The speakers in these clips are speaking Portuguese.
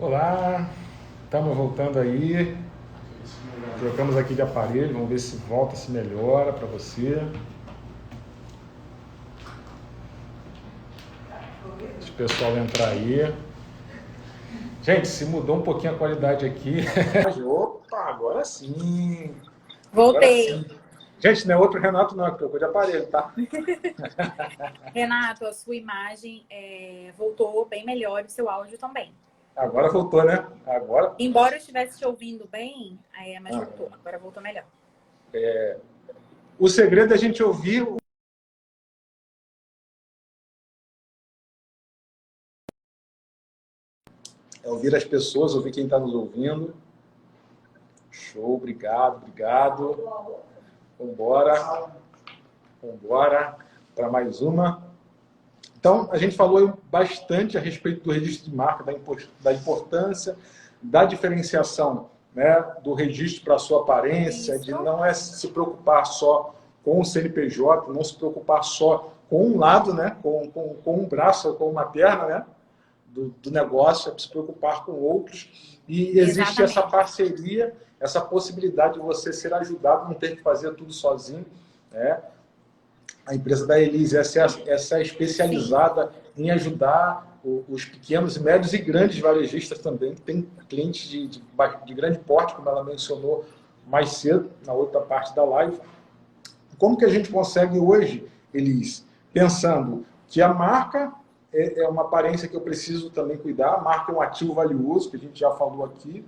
Olá, estamos voltando aí. Trocamos aqui de aparelho, vamos ver se volta, se melhora para você. Deixa o pessoal entrar aí. Gente, se mudou um pouquinho a qualidade aqui. Opa, agora sim. Agora Voltei. sim. Gente, não é outro Renato não, que trocou de aparelho, tá? Renato, a sua imagem voltou bem melhor e o seu áudio também. Agora voltou, né? Agora. Embora eu estivesse te ouvindo bem, mas voltou. Agora voltou melhor. O segredo é a gente ouvir as pessoas, ouvir quem está nos ouvindo. Show, obrigado. Vambora para mais uma. Então, a gente falou bastante a respeito do registro de marca, da importância, da diferenciação, né, do registro para a sua aparência, de não é se preocupar só com o CNPJ, não se preocupar só com um lado, né, com um braço ou com uma perna, né, do negócio, é se preocupar com outros. E existe essa parceria, essa possibilidade de você ser ajudado, não ter que fazer tudo sozinho, né? A empresa da Elise, essa é especializada em ajudar os pequenos, médios e grandes varejistas também, que tem clientes de grande porte, como ela mencionou mais cedo, na outra parte da live. Como que a gente consegue hoje, Elise, pensando que a marca é uma aparência que eu preciso também cuidar, a marca é um ativo valioso, que a gente já falou aqui,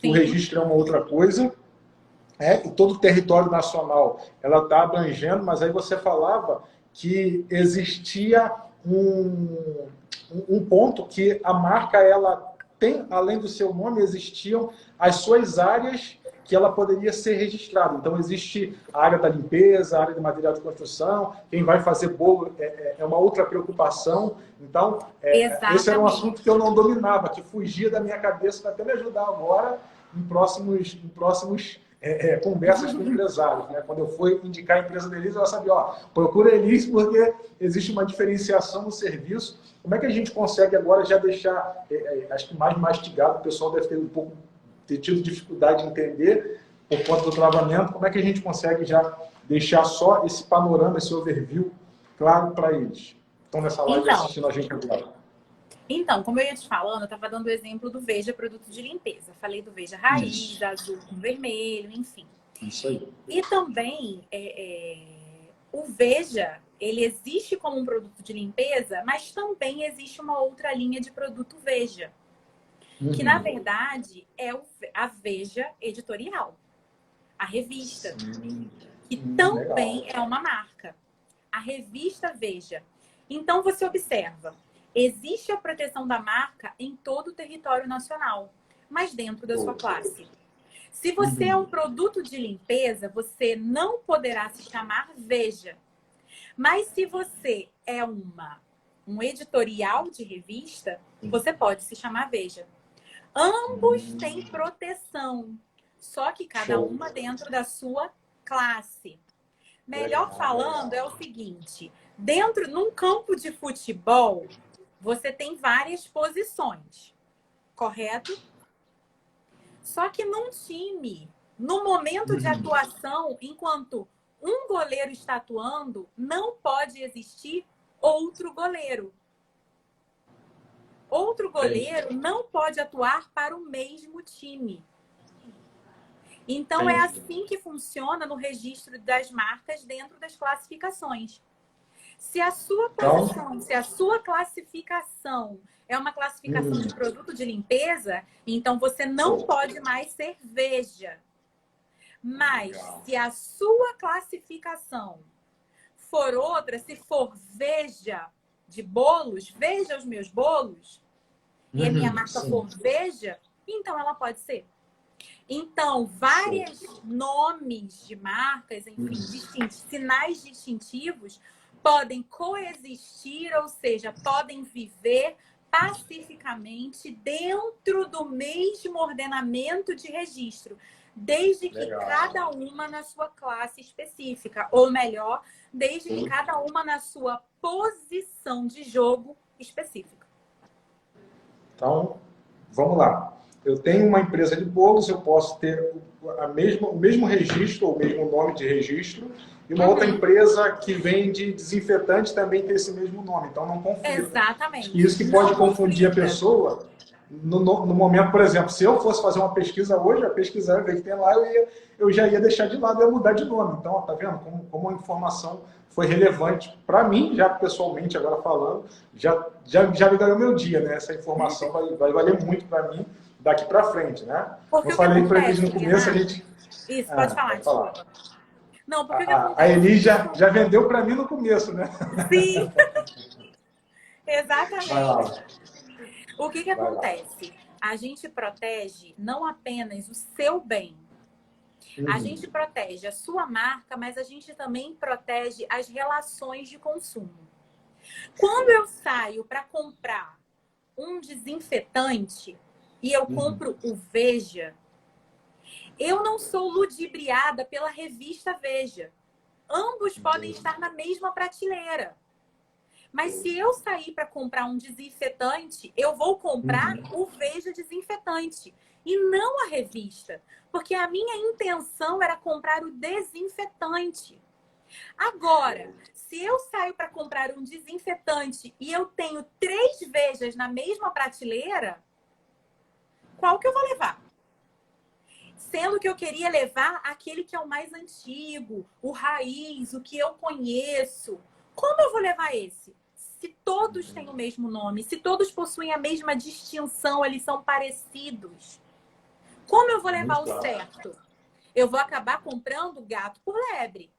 o registro é uma outra coisa, e todo o território nacional ela está abrangendo, mas aí você falava que existia um ponto que a marca ela tem, além do seu nome, existiam as suas áreas que ela poderia ser registrada. Então, existe a área da limpeza, a área de material de construção, quem vai fazer bolo é uma outra preocupação. Então, esse era um assunto que eu não dominava, que fugia da minha cabeça, para até me ajudar agora em próximos conversas com empresários, né? Quando eu for indicar a empresa da Elise, ela sabia, procura a Elise porque existe uma diferenciação no serviço. Como é que a gente consegue agora já deixar, acho que mais mastigado, o pessoal deve ter tido dificuldade de entender por conta do travamento, como é que a gente consegue já deixar só esse panorama, esse overview claro para eles? Estão nessa live assistindo a gente agora. Então, como eu ia te falando, eu estava dando o exemplo do Veja produto de limpeza. Falei do Veja raiz, azul com vermelho, enfim. Isso aí. E também o Veja, ele existe como um produto de limpeza, mas também existe uma outra linha de produto Veja. Que, na verdade, é a Veja editorial. A revista. Que também é uma marca. A revista Veja. Então, você observa. Existe a proteção da marca em todo o território nacional, mas dentro da sua classe. Se você é um produto de limpeza, você não poderá se chamar Veja. Mas se você é um editorial de revista, você pode se chamar Veja. Ambos têm proteção, só que cada uma dentro da sua classe. Melhor falando é o seguinte, num campo de futebol, você tem várias posições, correto? Só que num time, no momento de atuação, enquanto um goleiro está atuando, não pode existir outro goleiro. Outro goleiro não pode atuar para o mesmo time. Então, é assim que funciona no registro das marcas dentro das classificações. Se a sua posição, se a sua classificação é uma classificação de produto de limpeza, então você não pode mais ser Veja. Mas se a sua classificação for outra, se for Veja de bolos, Veja os meus bolos, e a minha marca for Veja, então ela pode ser. Então, vários nomes de marcas, enfim, sinais distintivos podem coexistir, ou seja, podem viver pacificamente dentro do mesmo ordenamento de registro, desde que cada uma na sua classe específica, ou melhor, desde que cada uma na sua posição de jogo específica. Então, vamos lá. Eu tenho uma empresa de bolos, eu posso ter o mesmo registro, ou o mesmo nome de registro, e uma outra empresa que vende desinfetante também tem esse mesmo nome, então não confunda. Exatamente. Isso que pode confundir a pessoa no momento, por exemplo, se eu fosse fazer uma pesquisa hoje, a pesquisa, em vez de ter lá, eu já ia deixar de lado e ia mudar de nome. Então, ó, tá vendo como a informação foi relevante para mim, já pessoalmente, agora falando, já me ganhou meu dia, né? Essa informação vai valer muito para mim daqui para frente, né? Porque eu falei para eles no começo, Renato? a gente... Isso, pode falar, desculpa. Não, porque o que acontece? A Eli já vendeu para mim no começo, né? Sim, exatamente. O que acontece? A gente protege não apenas o seu bem, a gente protege a sua marca, mas a gente também protege as relações de consumo. Quando eu saio para comprar um desinfetante e eu compro o Veja, eu não sou ludibriada pela revista Veja. Ambos podem estar na mesma prateleira. Mas se eu sair para comprar um desinfetante, eu vou comprar o Veja desinfetante e não a revista. Porque a minha intenção era comprar o desinfetante. Agora, se eu saio para comprar um desinfetante e eu tenho 3 Vejas na mesma prateleira, qual que eu vou levar? Sendo que eu queria levar aquele que é o mais antigo, o raiz, o que eu conheço. Como eu vou levar esse? Se todos têm o mesmo nome, se todos possuem a mesma distinção, eles são parecidos. Como eu vou levar o certo? Eu vou acabar comprando gato por lebre.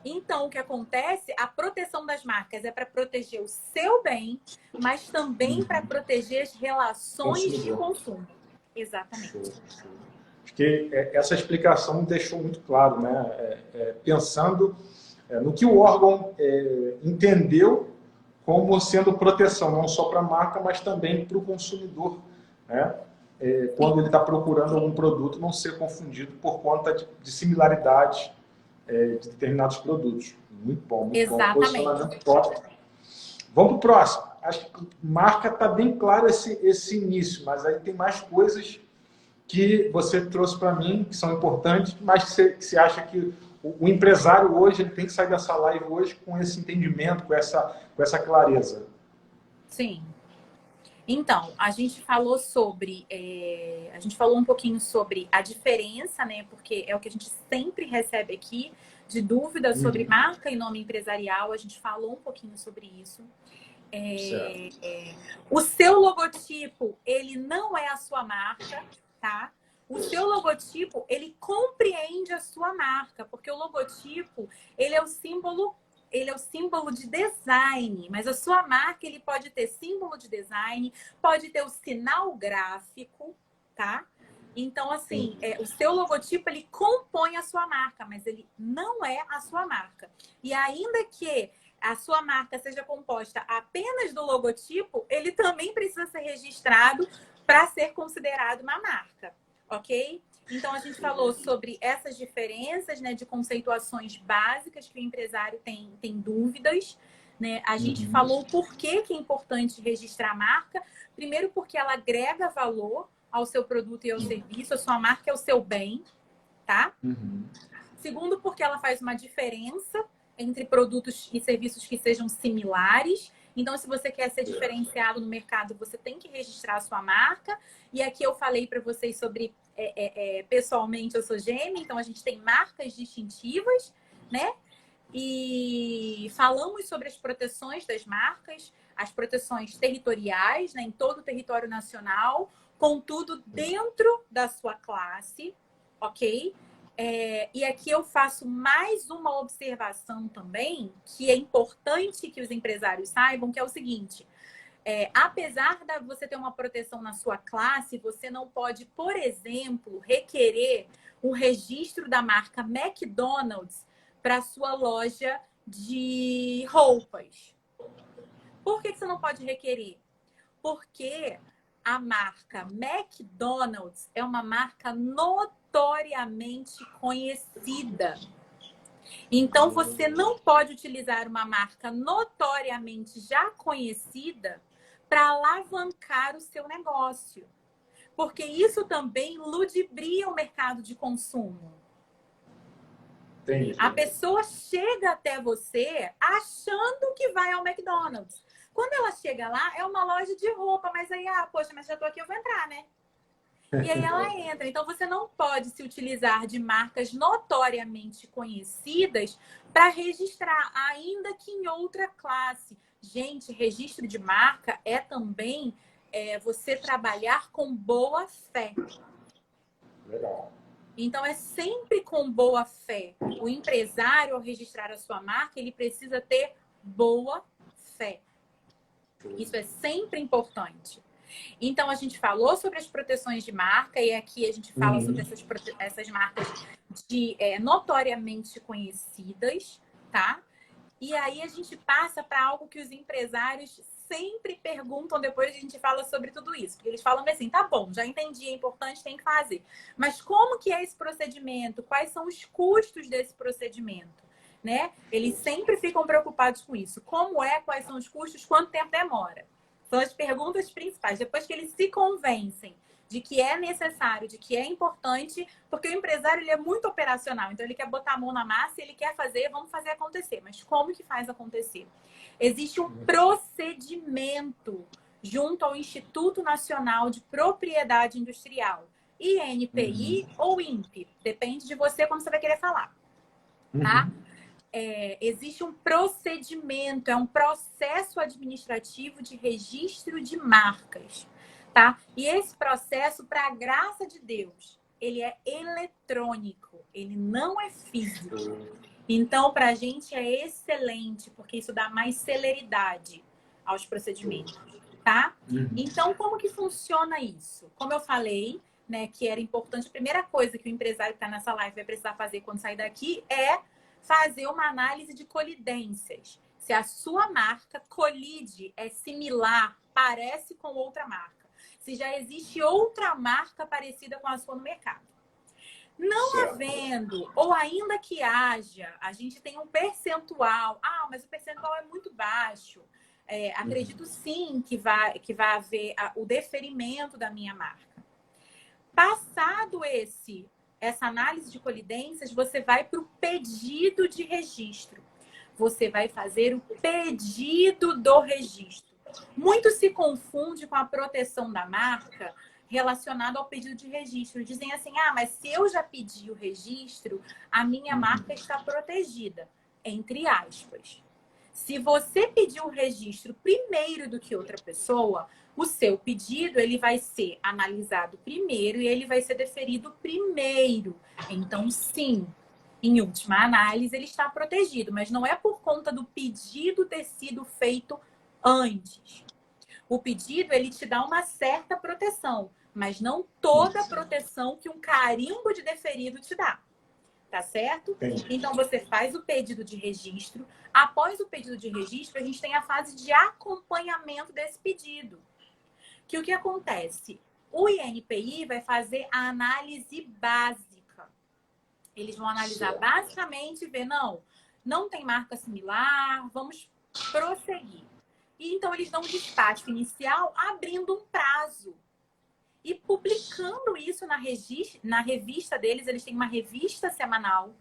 Então, o que acontece? A proteção das marcas é para proteger o seu bem, mas também para proteger as relações de consumo. Exatamente. Acho que essa explicação deixou muito claro, né? Pensando no que o órgão entendeu como sendo proteção, não só para a marca, mas também para o consumidor, né? Quando ele está procurando algum produto, não ser confundido por conta de similaridades de determinados produtos. Muito bom, muito bom. Posicionamento top. Vamos para o próximo. Acho que marca está bem claro esse início, mas aí tem mais coisas que você trouxe para mim, que são importantes, mas que você acha que o empresário hoje ele tem que sair dessa live hoje com esse entendimento, com essa clareza. Sim. Então, a gente falou um pouquinho sobre a diferença, né? Porque é o que a gente sempre recebe aqui de dúvidas sobre marca e nome empresarial. A gente falou um pouquinho sobre isso. O seu logotipo, ele não é a sua marca, tá? O seu logotipo, ele compreende a sua marca, porque o logotipo, ele é o símbolo de design, mas a sua marca, ele pode ter símbolo de design, pode ter o sinal gráfico, tá? Então, assim, o seu logotipo, ele compõe a sua marca, mas ele não é a sua marca. E ainda que a sua marca seja composta apenas do logotipo, ele também precisa ser registrado para ser considerado uma marca, ok? Então, a gente falou sobre essas diferenças, né, de conceituações básicas que o empresário tem dúvidas, né? A gente falou por que é importante registrar a marca. Primeiro, porque ela agrega valor ao seu produto e ao serviço. A sua marca é o seu bem, tá? Segundo, porque ela faz uma diferença entre produtos e serviços que sejam similares. Então, se você quer ser diferenciado no mercado, você tem que registrar a sua marca. E aqui eu falei para vocês sobre, pessoalmente, eu sou gêmea, então a gente tem marcas distintivas, né? E falamos sobre as proteções das marcas, as proteções territoriais, né, em todo o território nacional, contudo, dentro da sua classe, ok? E aqui eu faço mais uma observação também, que é importante que os empresários saibam, que é o seguinte: apesar de você ter uma proteção na sua classe, você não pode, por exemplo, requerer um registro da marca McDonald's para a sua loja de roupas. Por que você não pode requerer? Porque a marca McDonald's é uma marca notoriamente conhecida. Então, você não pode utilizar uma marca notoriamente já conhecida para alavancar o seu negócio. Porque isso também ludibria o mercado de consumo. Entendi. A pessoa chega até você achando que vai ao McDonald's. Quando ela chega lá, é uma loja de roupa, mas aí, poxa, mas já tô aqui, eu vou entrar, né? E aí ela entra. Então, você não pode se utilizar de marcas notoriamente conhecidas para registrar, ainda que em outra classe. Gente, registro de marca é também você trabalhar com boa fé. Legal. Então, é sempre com boa fé. O empresário, ao registrar a sua marca, ele precisa ter boa fé. Isso é sempre importante. Então, a gente falou sobre as proteções de marca e aqui a gente fala sobre essas marcas notoriamente conhecidas, tá? E aí a gente passa para algo que os empresários sempre perguntam depois que a gente fala sobre tudo isso. Porque eles falam assim, tá bom, já entendi, é importante, tem que fazer. Mas como que é esse procedimento? Quais são os custos desse procedimento? Né? Eles sempre ficam preocupados com isso. Como é, quais são os custos, quanto tempo demora? São as perguntas principais. Depois que eles se convencem de que é necessário, de que é importante, porque o empresário ele é muito operacional, então ele quer botar a mão na massa e ele quer fazer, vamos fazer acontecer. Mas como que faz acontecer? Existe um procedimento junto ao Instituto Nacional de Propriedade Industrial, INPI ou INPE, depende de você como você vai querer falar, tá? Existe um procedimento, é um processo administrativo de registro de marcas, tá? E esse processo, para a graça de Deus, ele é eletrônico, ele não é físico. Então, para a gente é excelente, porque isso dá mais celeridade aos procedimentos, tá? Então, como que funciona isso? Como eu falei, né, que era importante, a primeira coisa que o empresário que está nessa live vai precisar fazer quando sair daqui é fazer uma análise de colidências. Se a sua marca colide, é similar, parece com outra marca. Se já existe outra marca parecida com a sua no mercado. Não havendo, ou ainda que haja, a gente tem um percentual. Mas o percentual é muito baixo. Acredito sim que vai haver o deferimento da minha marca. Passado essa análise de colidências, você vai para o pedido de registro. Você vai fazer o pedido do registro. Muito se confunde com a proteção da marca relacionado ao pedido de registro. Dizem assim, mas se eu já pedi o registro, a minha marca está protegida. Entre aspas. Se você pediu o registro primeiro do que outra pessoa, o seu pedido ele vai ser analisado primeiro e ele vai ser deferido primeiro. Então, sim, em última análise, ele está protegido, mas não é por conta do pedido ter sido feito antes. O pedido, ele te dá uma certa proteção, mas não toda a proteção que um carimbo de deferido te dá. Tá certo? Então, você faz o pedido de registro. Após o pedido de registro, a gente tem a fase de acompanhamento desse pedido. Que o que acontece? O INPI vai fazer a análise básica. Eles vão analisar basicamente e ver, não tem marca similar, vamos prosseguir. E então, eles dão um despacho inicial abrindo um prazo. E publicando isso na revista deles, eles têm uma revista semanal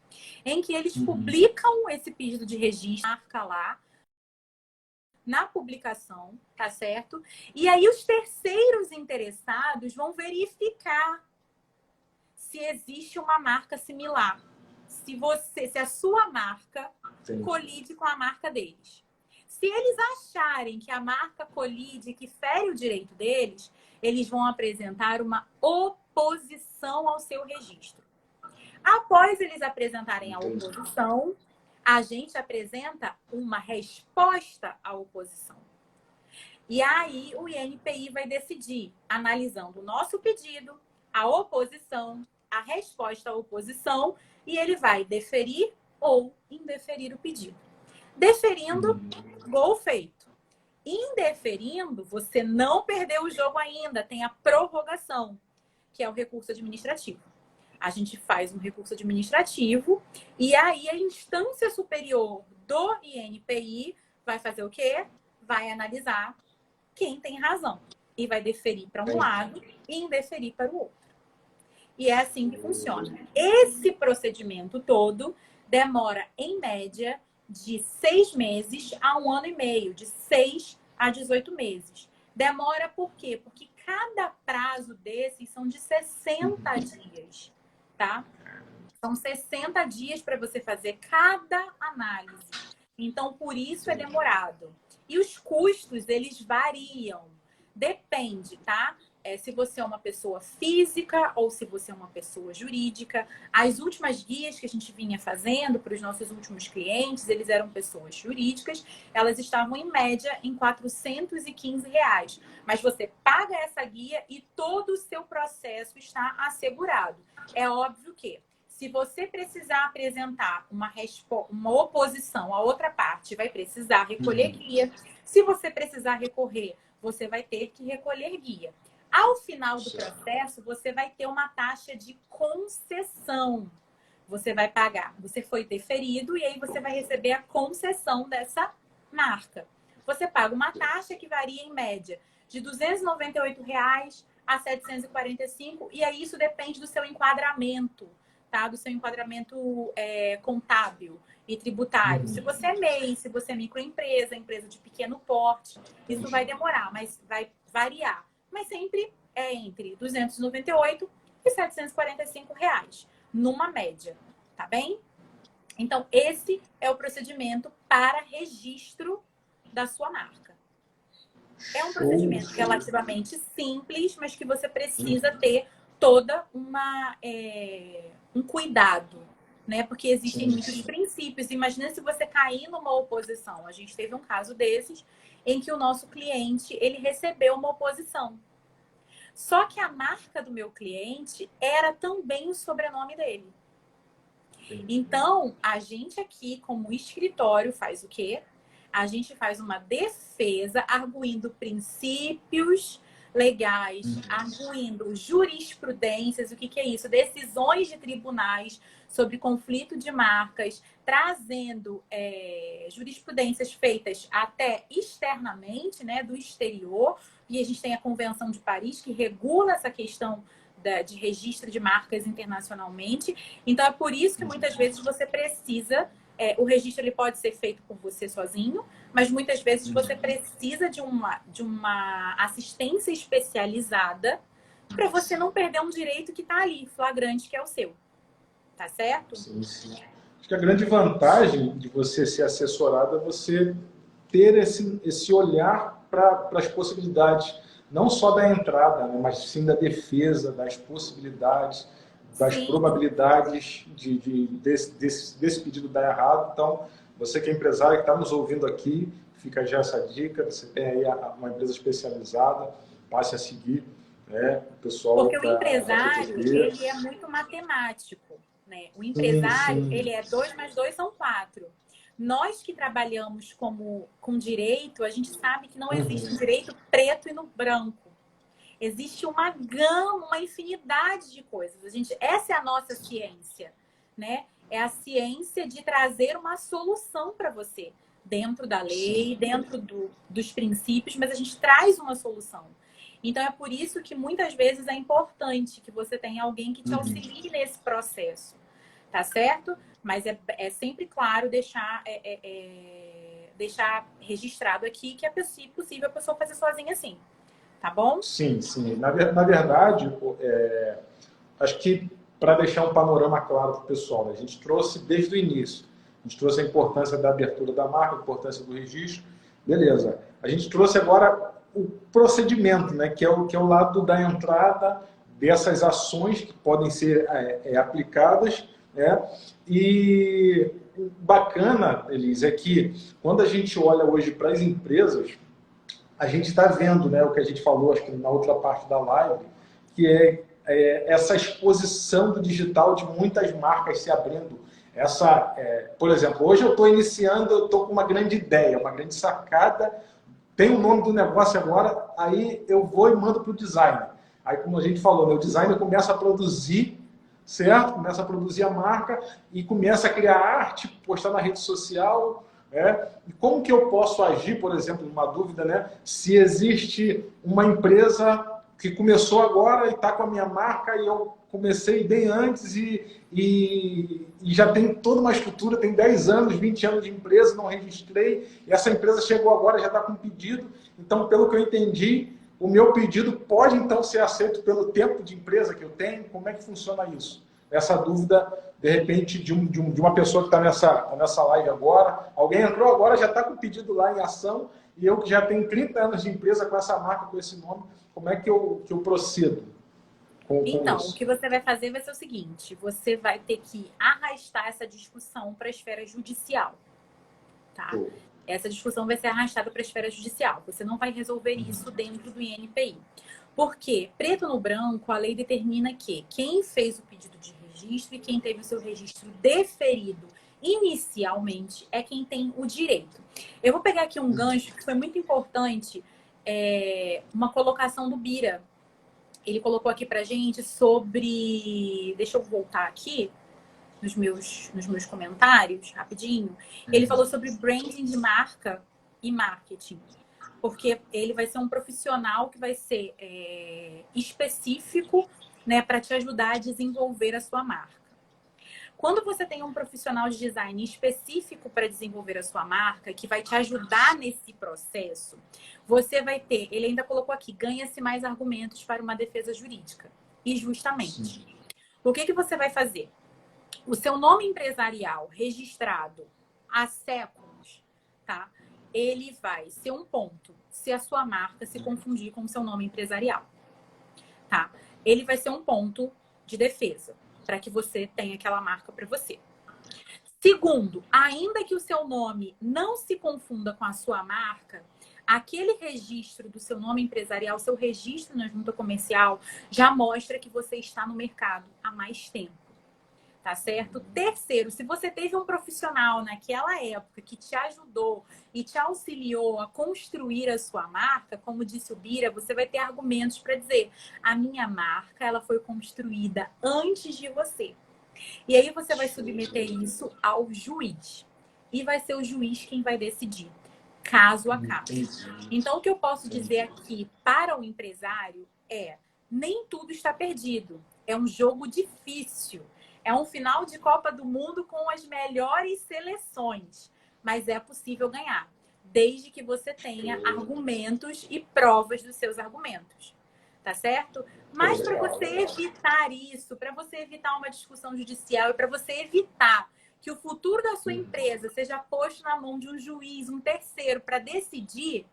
em que eles publicam esse pedido de registro, marca lá, na publicação, tá certo? E aí os terceiros interessados vão verificar se existe uma marca similar. Se a sua marca colide com a marca deles. Se eles acharem que a marca colide, que fere o direito deles, eles vão apresentar uma oposição ao seu registro. Após eles apresentarem a oposição, a gente apresenta uma resposta à oposição. E aí o INPI vai decidir, analisando o nosso pedido, a oposição, a resposta à oposição, e ele vai deferir ou indeferir o pedido. Deferindo, gol feito. Indeferindo, você não perdeu o jogo ainda, tem a prorrogação, que é o recurso administrativo. A gente faz um recurso administrativo e aí a instância superior do INPI vai fazer o quê? Vai analisar quem tem razão. E vai deferir para um lado e indeferir para o outro. E é assim que funciona. Esse procedimento todo demora, em média, de 6 meses a 1 ano e meio, de 6 a 18 meses. Demora por quê? Porque cada prazo desses são de 60 dias, tá? São 60 dias para você fazer cada análise. Então, por isso é demorado. E os custos, eles variam. Depende, tá? Se você é uma pessoa física ou se você é uma pessoa jurídica. As últimas guias que a gente vinha fazendo para os nossos últimos clientes, eles eram pessoas jurídicas, elas estavam em média em R$415. Mas você paga essa guia e todo o seu processo está assegurado. É óbvio que, se você precisar apresentar uma oposição à outra parte, vai precisar recolher guia. Se você precisar recorrer, você vai ter que recolher guia. Ao final do processo, você vai ter uma taxa de concessão. Você vai pagar. Você foi deferido e aí você vai receber a concessão dessa marca. Você paga uma taxa que varia em média de R$298 a R$745 e aí isso depende do seu enquadramento, tá? Do seu enquadramento contábil e tributário. Se você é MEI, se você é microempresa, empresa de pequeno porte, isso vai demorar, mas vai variar. Mas sempre é entre R$298 e R$745, numa média, tá bem? Então, esse é o procedimento para registro da sua marca. É um procedimento relativamente simples, mas que você precisa ter toda um cuidado, né? Porque existem muitos princípios. Imagina se você cair numa oposição. A gente teve um caso desses em que o nosso cliente, ele recebeu uma oposição. Só que a marca do meu cliente era também o sobrenome dele. Então, a gente aqui, como escritório, faz o quê? A gente faz uma defesa arguindo princípios legais, arguindo jurisprudências, o que é isso? Decisões de tribunais sobre conflito de marcas, trazendo jurisprudências feitas até externamente, né, do exterior. E a gente tem a Convenção de Paris, que regula essa questão de registro de marcas internacionalmente. Então, é por isso que muitas vezes você precisa... o registro ele pode ser feito por você sozinho, mas muitas vezes você precisa de uma assistência especializada para você não perder um direito que está ali, flagrante, que é o seu. Tá certo? Sim, sim. Acho que a grande vantagem de você ser assessorado é você ter esse olhar para as possibilidades, não só da entrada, né, mas sim da defesa, das possibilidades, das probabilidades desse pedido dar errado. Então, você que é empresário, que está nos ouvindo aqui, fica já essa dica, você tem aí uma empresa especializada, passe a seguir, né, o pessoal. Porque o empresário, ele é muito matemático, né? O empresário, ele é 2 mais 2 são 4. Nós que trabalhamos com direito, a gente sabe que não existe um direito preto e no branco. Existe uma gama, uma infinidade de coisas. Essa é a nossa ciência, né? É a ciência de trazer uma solução para você, dentro da lei, dentro dos princípios, mas a gente traz uma solução. Então, é por isso que muitas vezes é importante que você tenha alguém que te auxilie nesse processo, tá certo? Mas é sempre claro deixar registrado aqui que é possível a pessoa fazer sozinha assim. Tá bom? Sim, sim. Na verdade, acho que para deixar um panorama claro para o pessoal, né? A gente trouxe desde o início, a gente trouxe a importância da abertura da marca, a importância do registro, beleza. A gente trouxe agora o procedimento, né? que é o lado da entrada dessas ações que podem ser aplicadas, né? E o bacana, Elis, é que quando a gente olha hoje para as empresas, a gente está vendo, né, o que a gente falou, acho que na outra parte da live, que é essa exposição do digital de muitas marcas se abrindo. Por exemplo, hoje eu estou iniciando, eu estou com uma grande ideia, uma grande sacada, tem o nome do negócio agora, aí eu vou e mando para o designer. Aí, como a gente falou, né, o designer começa a produzir, certo? Começa a produzir a marca e começa a criar arte, postar na rede social, né? E como que eu posso agir, por exemplo, numa dúvida, né? Se existe uma empresa que começou agora e está com a minha marca e eu comecei bem antes e já tem toda uma estrutura, tem 10 anos, 20 anos de empresa, não registrei, e essa empresa chegou agora, já está com pedido. Então, pelo que eu entendi, o meu pedido pode, então, ser aceito pelo tempo de empresa que eu tenho? Como é que funciona isso? Essa dúvida, de repente, de uma pessoa que está nessa live agora, alguém entrou agora, já está com o pedido lá em ação, e eu que já tenho 30 anos de empresa com essa marca, com esse nome, como é que eu procedo com Então, isso? o que você vai fazer vai ser o seguinte, você vai ter que arrastar essa discussão para a esfera judicial, tá? Essa discussão vai ser arrastada para a esfera judicial. Você não vai resolver isso dentro do INPI. Porque, preto no branco, a lei determina que quem fez o pedido de registro e quem teve o seu registro deferido inicialmente é quem tem o direito. Eu vou pegar aqui um gancho que foi muito importante, uma colocação do Bira. Ele colocou aqui pra gente sobre... Deixa eu voltar aqui nos meus comentários, rapidinho. Ele falou sobre branding de marca e marketing. Porque ele vai ser um profissional que vai ser específico, né, para te ajudar a desenvolver a sua marca. Quando você tem um profissional de design específico para desenvolver a sua marca, que vai te ajudar nesse processo, você vai ter, ele ainda colocou aqui, ganha-se mais argumentos para uma defesa jurídica. E justamente. Sim. O que você vai fazer? O seu nome empresarial registrado há séculos, tá? Ele vai ser um ponto se a sua marca se confundir com o seu nome empresarial, tá? Ele vai ser um ponto de defesa para que você tenha aquela marca para você. Segundo, ainda que o seu nome não se confunda com a sua marca, aquele registro do seu nome empresarial, seu registro na junta comercial, já mostra que você está no mercado há mais tempo. Tá certo? Terceiro, se você teve um profissional naquela época que te ajudou e te auxiliou a construir a sua marca, como disse o Bira, você vai ter argumentos para dizer: a minha marca, ela foi construída antes de você. E aí você vai submeter isso ao juiz. E vai ser o juiz quem vai decidir, caso a caso. Então, o que eu posso dizer aqui para o empresário é: nem tudo está perdido. É um jogo difícil. É um final de Copa do Mundo com as melhores seleções. Mas é possível ganhar, desde que você tenha argumentos e provas dos seus argumentos. Tá certo? Mas para você evitar isso, para você evitar uma discussão judicial e para você evitar que o futuro da sua empresa seja posto na mão de um juiz, um terceiro, para decidir,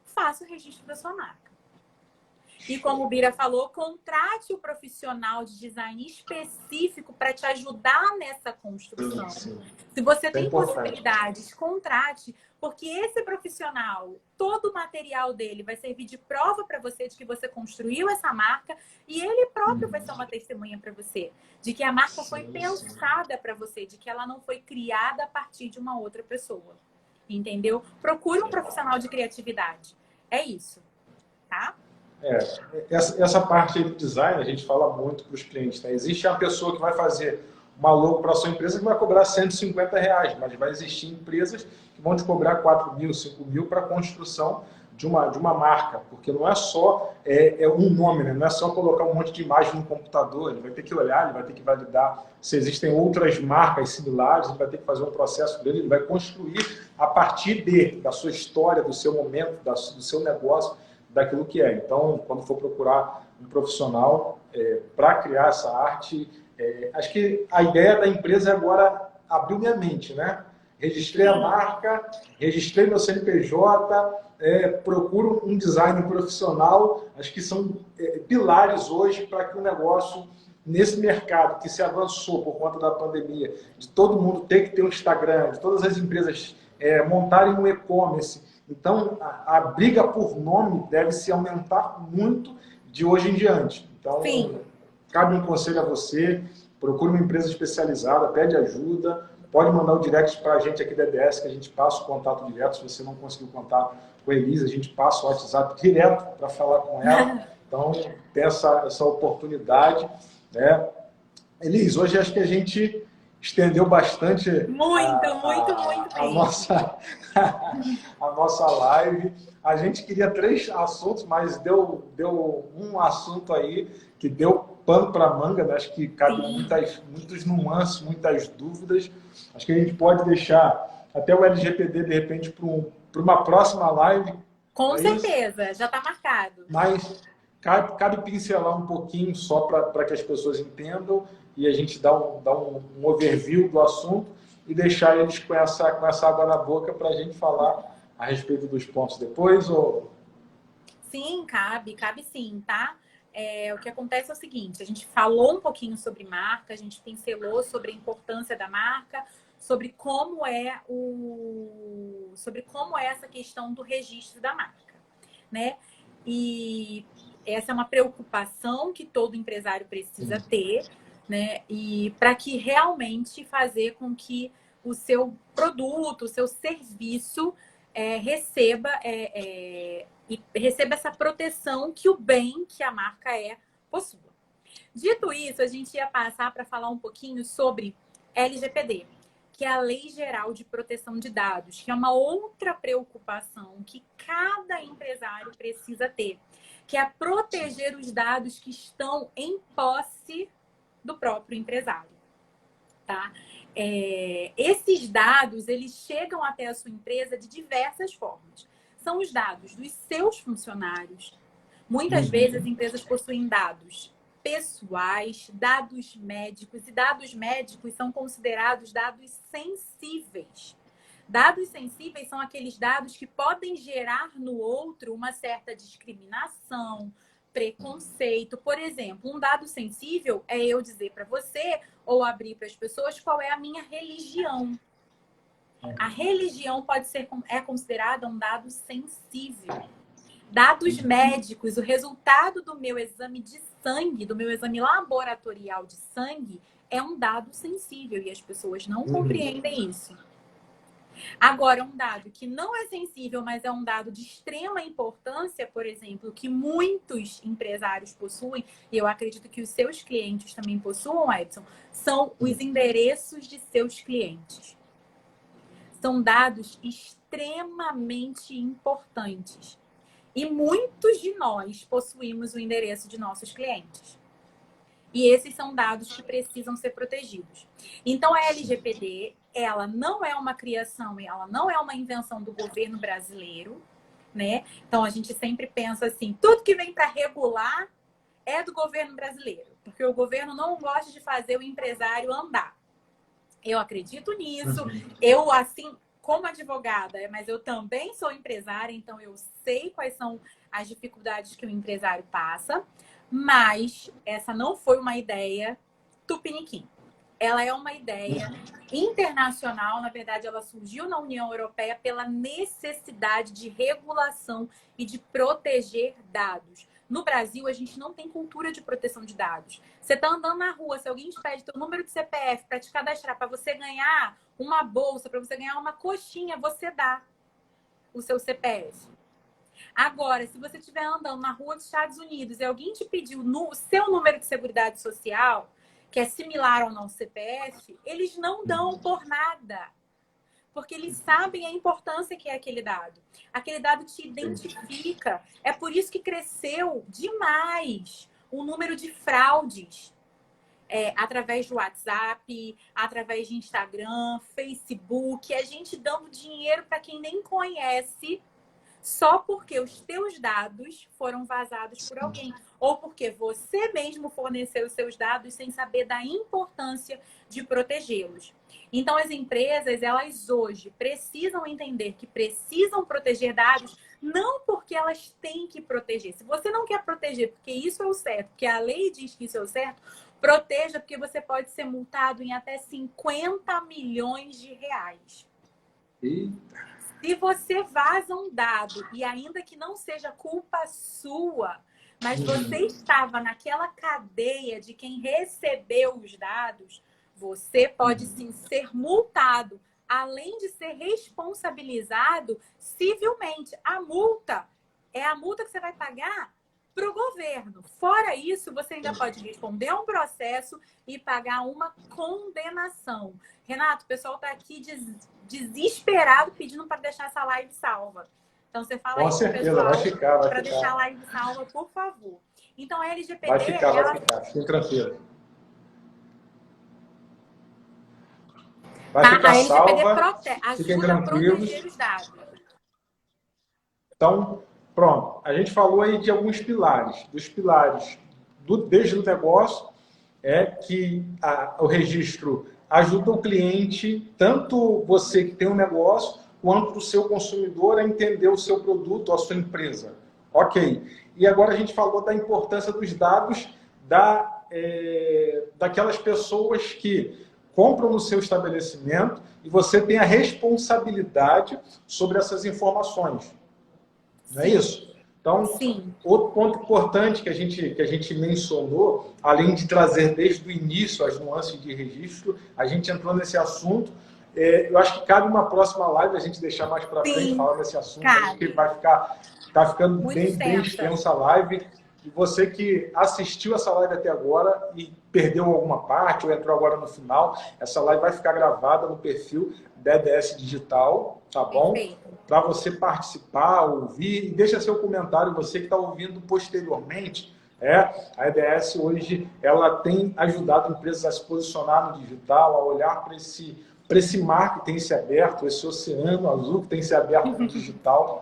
faça o registro da sua marca. E como o Bira falou, contrate o profissional de design específico para te ajudar nessa construção. Sim. Se você tem possibilidades, contrate, porque esse profissional, todo o material dele vai servir de prova para você de que você construiu essa marca e ele próprio vai ser uma testemunha para você de que a marca foi pensada para você, de que ela não foi criada a partir de uma outra pessoa. Entendeu? Procure um profissional de criatividade. É isso, tá? Essa parte aí do design, a gente fala muito para os clientes, né? Existe uma pessoa que vai fazer uma logo para a sua empresa que vai cobrar R$150, mas vai existir empresas que vão te cobrar 4 mil, 5 mil para a construção de uma marca, porque não é só um nome, né? Não é só colocar um monte de imagem no computador, ele vai ter que olhar, ele vai ter que validar se existem outras marcas similares, ele vai ter que fazer um processo dele, ele vai construir a partir da sua história, do seu momento, do seu negócio, daquilo que é. Então, quando for procurar um profissional para criar essa arte, acho que a ideia da empresa é agora abrir minha mente, né? Registrei a marca, registrei meu CNPJ, procuro um design profissional, acho que são pilares hoje para que o negócio, nesse mercado que se avançou por conta da pandemia, de todo mundo ter que ter um Instagram, de todas as empresas montarem um e-commerce. Então, a briga por nome deve se aumentar muito de hoje em diante. Então, sim, cabe um conselho a você, procure uma empresa especializada, pede ajuda, pode mandar o direct para a gente aqui da EBS, que a gente passa o contato direto. Se você não conseguiu contato com a Elisa, a gente passa o WhatsApp direto para falar com ela. Então, tem essa oportunidade, né? Elis, hoje acho que a gente estendeu bastante Muito a bem. a nossa live. A gente queria 3 assuntos, mas deu um assunto aí que deu pano para manga, né? Acho que cabe muitos nuances, muitas dúvidas. Acho que a gente pode deixar até o LGPD, de repente, para uma próxima live. Com certeza, já está marcado. Mas cabe pincelar um pouquinho só para que as pessoas entendam e a gente dá um overview do assunto e deixar eles com essa água na boca para a gente falar a respeito dos pontos depois? Ou... Sim, cabe sim, tá? O que acontece é o seguinte, a gente falou um pouquinho sobre marca, a gente pincelou sobre a importância da marca, sobre como é essa questão do registro da marca, né? E essa é uma preocupação que todo empresário precisa ter, né? E para que realmente fazer com que o seu produto, o seu serviço receba essa proteção que o bem que a marca possua. Dito isso, a gente ia passar para falar um pouquinho sobre LGPD, que é a Lei Geral de Proteção de Dados, que é uma outra preocupação que cada empresário precisa ter, que é proteger os dados que estão em posse do próprio empresário, tá? Esses dados, eles chegam até a sua empresa de diversas formas. São os dados dos seus funcionários. Muitas vezes as empresas possuem dados pessoais, dados médicos, e dados médicos são considerados dados sensíveis. Dados sensíveis são aqueles dados que podem gerar no outro uma certa discriminação, preconceito. Por exemplo, um dado sensível é eu dizer para você ou abrir para as pessoas qual é a minha religião. A religião é considerada um dado sensível. Dados médicos, o resultado do meu exame de sangue, do meu exame laboratorial de sangue, é um dado sensível e as pessoas não compreendem isso. Agora, um dado que não é sensível, mas é um dado de extrema importância, por exemplo, que muitos empresários possuem, e eu acredito que os seus clientes também possuam, Edson, são os endereços de seus clientes. São dados extremamente importantes. E muitos de nós possuímos o endereço de nossos clientes. E esses são dados que precisam ser protegidos. Então, a LGPD, ela não é uma criação, ela não é uma invenção do governo brasileiro, né? Então, a gente sempre pensa assim, tudo que vem para regular é do governo brasileiro, porque o governo não gosta de fazer o empresário andar. Eu acredito nisso. Eu, assim, como advogada, mas eu também sou empresária, então eu sei quais são as dificuldades que o empresário passa. Mas essa não foi uma ideia tupiniquim. Ela é uma ideia internacional, na verdade, ela surgiu na União Europeia pela necessidade de regulação e de proteger dados. No Brasil, a gente não tem cultura de proteção de dados. Você está andando na rua, se alguém te pede teu número de CPF para te cadastrar, para você ganhar uma bolsa, para você ganhar uma coxinha, você dá o seu CPF. Agora, se você estiver andando na rua dos Estados Unidos e alguém te pediu o seu número de seguridade social, que é similar ao nosso CPF, eles não dão por nada. Porque eles sabem a importância que é aquele dado. Aquele dado te identifica. É por isso que cresceu demais o número de fraudes. Através do WhatsApp, através de Instagram, Facebook, a gente dando dinheiro para quem nem conhece, só porque os teus dados foram vazados por alguém. Ou porque você mesmo forneceu os seus dados sem saber da importância de protegê-los. Então, as empresas, elas hoje precisam entender que precisam proteger dados, não porque elas têm que proteger. Se você não quer proteger porque isso é o certo, porque a lei diz que isso é o certo, proteja porque você pode ser multado em até 50 milhões de reais. Eita. Se você vaza um dado, e ainda que não seja culpa sua, mas você estava naquela cadeia de quem recebeu os dados, você pode sim ser multado, além de ser responsabilizado civilmente. A multa é a multa que você vai pagar para o governo. Fora isso, você ainda pode responder a um processo e pagar uma condenação. Renato, o pessoal está aqui desesperado pedindo para deixar essa live salva. Então, você fala Com aí para o certeza, vai pessoal ficar. para deixar a live salva, por favor. Então, a LGPD... Vai ficar. Fiquem tranquilo. Vai ficar a LGPD salva. Fiquem ajuda a tranquilos. proteger os dados. Então, pronto. A gente falou aí de alguns pilares. Dos pilares desde o negócio é que o registro ajuda o cliente, tanto você que tem um negócio, quanto o seu consumidor a entender o seu produto ou a sua empresa. Ok. E agora a gente falou da importância dos dados daquelas pessoas que compram no seu estabelecimento e você tem a responsabilidade sobre essas informações. Não é isso? Então, sim, outro ponto importante que a gente mencionou, além de trazer desde o início as nuances de registro, a gente entrou nesse assunto. Eu acho que cabe uma próxima live a gente deixar mais para frente falar desse assunto, porque tá ficando bem extensa a live. E você que assistiu essa live até agora e perdeu alguma parte ou entrou agora no final, essa live vai ficar gravada no perfil da EDS Digital, tá bom? Para você participar, ouvir, e deixa seu comentário, você que está ouvindo posteriormente. A EDS hoje ela tem ajudado empresas a se posicionar no digital, a olhar para esse mar que tem se aberto, esse oceano azul que tem se aberto no digital,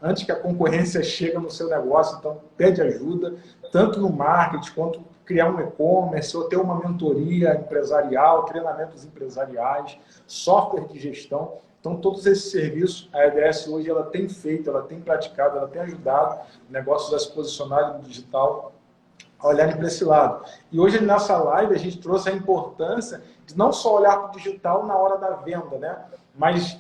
antes que a concorrência chegue no seu negócio. Então, pede ajuda, tanto no marketing, quanto criar um e-commerce, ou ter uma mentoria empresarial, treinamentos empresariais, software de gestão. Então, todos esses serviços, a EDS hoje ela tem feito, ela tem praticado, ela tem ajudado negócios a se posicionarem no digital, a olharem para esse lado. E hoje, nessa live, a gente trouxe a importância de não só olhar para o digital na hora da venda, né? Mas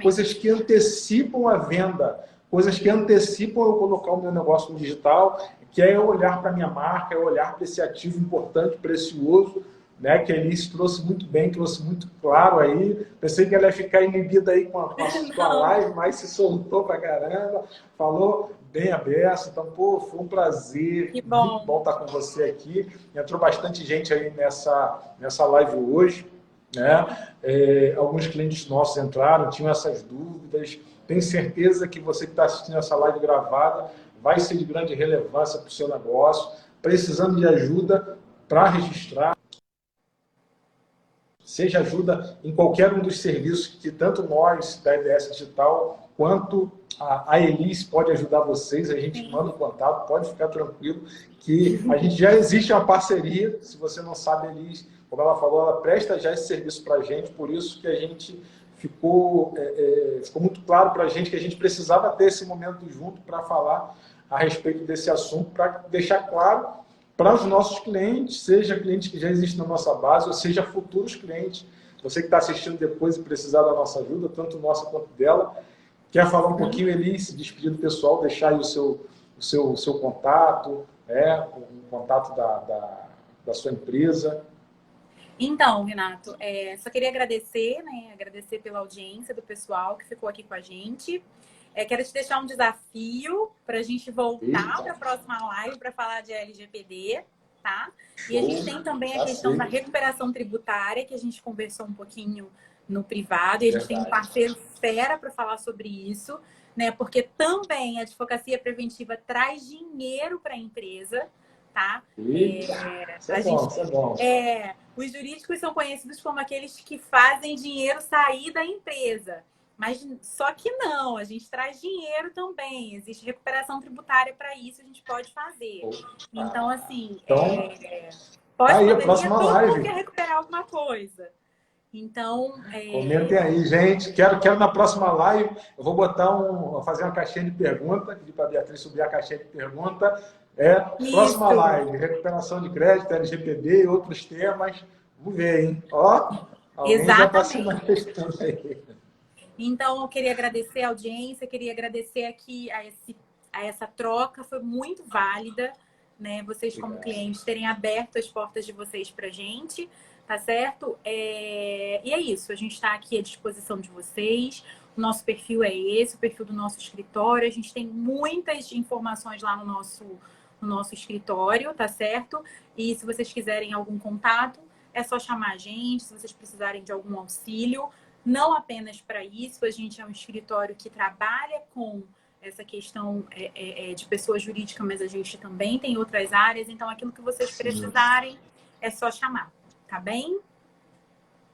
coisas que antecipam a venda, coisas que antecipam eu colocar o meu negócio no digital, que é eu olhar para a minha marca, é olhar para esse ativo importante, precioso, né, que a Alice trouxe muito bem, trouxe muito claro aí. Pensei que ela ia ficar inibida aí com a live, mas se soltou pra caramba, falou bem aberto. Então, pô, foi um prazer, muito bom estar com você aqui. Entrou bastante gente aí nessa live hoje, né? Alguns clientes nossos entraram, tinham essas dúvidas. Tenho certeza que você que está assistindo essa live gravada vai ser de grande relevância para o seu negócio, precisando de ajuda para registrar. Seja ajuda em qualquer um dos serviços que tanto nós da EDS Digital quanto a Elis pode ajudar vocês. A gente manda o contato, pode ficar tranquilo que a gente já existe uma parceria. Se você não sabe, a Elis, como ela falou, ela presta já esse serviço para a gente, por isso que a gente ficou muito claro para a gente que a gente precisava ter esse momento junto para falar a respeito desse assunto, para deixar claro para os nossos clientes, seja clientes que já existem na nossa base, ou seja futuros clientes. Você que está assistindo depois e precisar da nossa ajuda, tanto nossa quanto dela. Quer falar um pouquinho, Eli, se despedir do pessoal, deixar aí o seu contato, o contato da sua empresa. Então, Renato, só queria agradecer, né? Agradecer pela audiência do pessoal que ficou aqui com a gente. Quero te deixar um desafio para a gente voltar para a próxima live para falar de LGPD, tá? E a gente tem também a questão da recuperação tributária, que a gente conversou um pouquinho no privado, e a gente tem um parceiro fera para falar sobre isso, né? Porque também a advocacia preventiva traz dinheiro para a empresa, tá? Isso é bom. Os jurídicos são conhecidos como aqueles que fazem dinheiro sair da empresa. Mas só que não, a gente traz dinheiro também. Existe recuperação tributária para isso, a gente pode fazer. Então, assim, pode aí, poderia, a próxima todo live. mundo quer recuperar alguma coisa. Então, comentem aí, gente. Quero na próxima live, eu vou fazer uma caixinha de pergunta, pedir para a Beatriz subir a caixinha de pergunta. Próxima live, recuperação de crédito, LGPD e outros temas. Vamos ver, hein? Alguém já está se manifestando aí. Então, eu queria agradecer a audiência, queria agradecer aqui a essa troca, foi muito válida, né? Vocês, como clientes, terem aberto as portas de vocês para a gente, tá certo? E é isso, a gente está aqui à disposição de vocês, o nosso perfil é esse, o perfil do nosso escritório, a gente tem muitas informações lá no no nosso escritório, tá certo? E se vocês quiserem algum contato, é só chamar a gente, se vocês precisarem de algum auxílio. Não apenas para isso, a gente é um escritório que trabalha com essa questão de pessoa jurídica, mas a gente também tem outras áreas, então aquilo que vocês precisarem é só chamar, tá bem?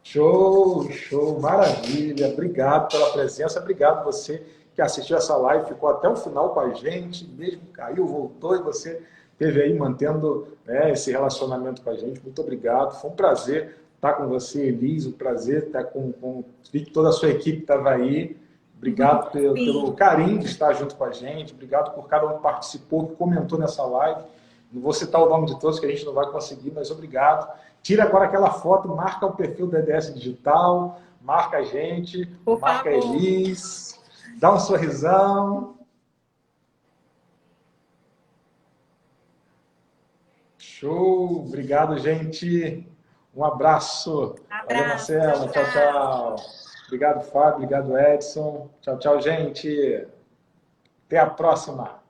Show, show, maravilha. Obrigado pela presença, obrigado você que assistiu essa live, ficou até o final com a gente, mesmo caiu, voltou e você esteve aí mantendo, né, esse relacionamento com a gente. Muito obrigado, foi um prazer estar com você, Elis, um prazer estar com vi que toda a sua equipe estava aí. Obrigado pelo carinho de estar junto com a gente, obrigado por cada um que participou, que comentou nessa live. Não vou citar o nome de todos, que a gente não vai conseguir, mas obrigado. Tira agora aquela foto, marca o perfil da EDS Digital, marca a gente, marca a Elis, dá um sorrisão. Show! Obrigado, gente. Um abraço. Valeu, Marcela. Tchau, tchau. Obrigado, Fábio. Obrigado, Edson. Tchau, tchau, gente. Até a próxima.